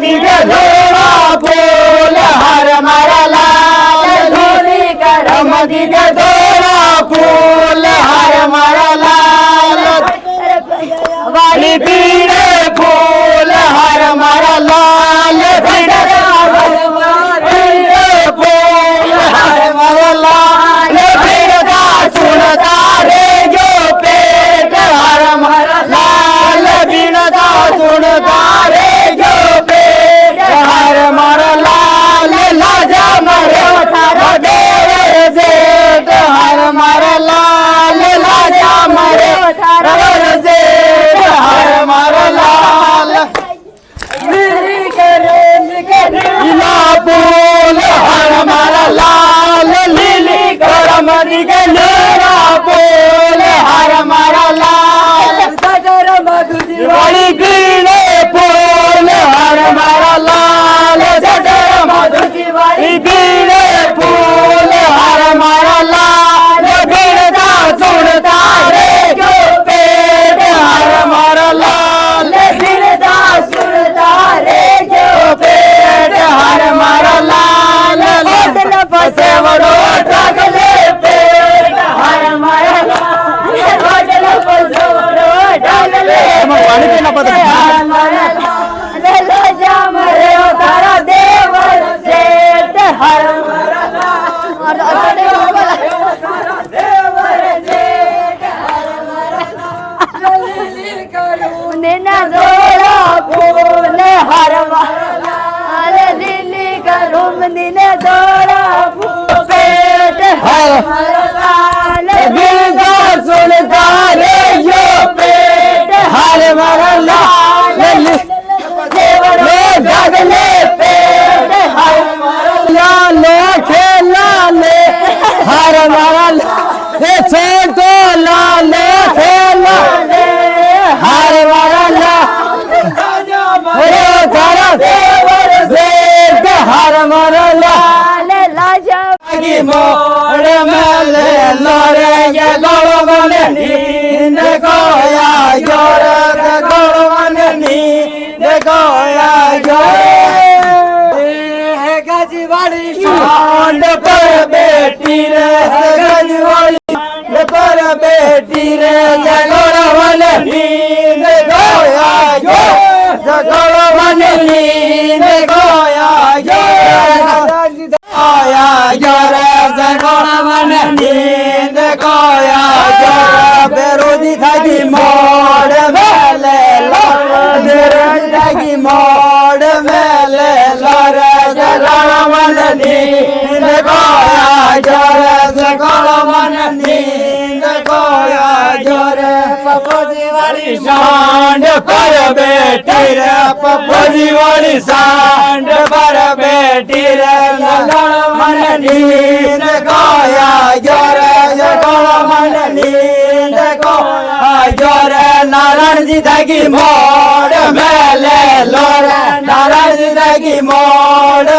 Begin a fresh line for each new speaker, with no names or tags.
दिखे धोरा फूल हर मारा लाल धोली करम दिखे धोरा फूल हर मारा लाल वाली पीड़े फूल हर मारा लाल फूल हर मारा लाल भिड़ता सुनता रे जो पेट हर मारा लाल भिड़ता सुनता रे जो पेट हर मारा लाल लाजा मरे थारा देव जेठ हर मारा लाल लाजा मरे थारा जेठ हर मारा लाल लीला फूल हर मारा लाल लीली करम दिखे नेरा फूल हर मारा लाल बड़ी पीड़े फूल हर मारा लाल जटर मधुची बड़ी पीड़े फूल हर मारा लाल भिड़ता सुनता रे जो पेट हर मारा लाल भिड़ता सुनता रे जो पेट हर मारा लाल लोटल फसे वड़ो टाकले पेट हर मारा लाल लोटल फसे वड़ो टाकले पानी पीना पड़ता हर मारा लाल ले जा मरे तारा देवर सेठ हर मारा लाल देवर सेठ हर मारा लाल नीना धोरा फूल हर मारा लाल लीली करूम नीने धोरा फूल पेट हर मारा लाल भिड़ता सुनता रे जो पेट हर मारा लाल जगले पेट हर मारा लाल खेलाले हर मारा लाल छोटो लाल खेलाले हर मारा लाल देवर सेठ हर मारा लाल लाजा की मोड़ मेले लोरे ये गोड़ो बने नींद गोया जोर गोड़ो बने नींद गोया जोर गजवाड़ी शांड पर बेटी रे गजवाड़ी पर बेटी रे गोड़ो बने नींद गोया जोर गोड़ो बने नींद गोया जोर आया जोर गोड़ो बने नींद गोया जोर बेरोजी थाकी मोड़ मेले बेरोजी थाकी मोड़ मेले लोरे गोड़ो बने नींद गोया जोर गोड़ो बने नींद गोया जोर पपोजी वाली सांड पर बेटी रे पपोजी वाली सांड पर बेटी रे गोड़ो बने नींद गोया जोर गोड़ो बने नींद गोया जोर नारायण जी थाकी मोड़ मेले लोरे नारायण जी थाकी मोड़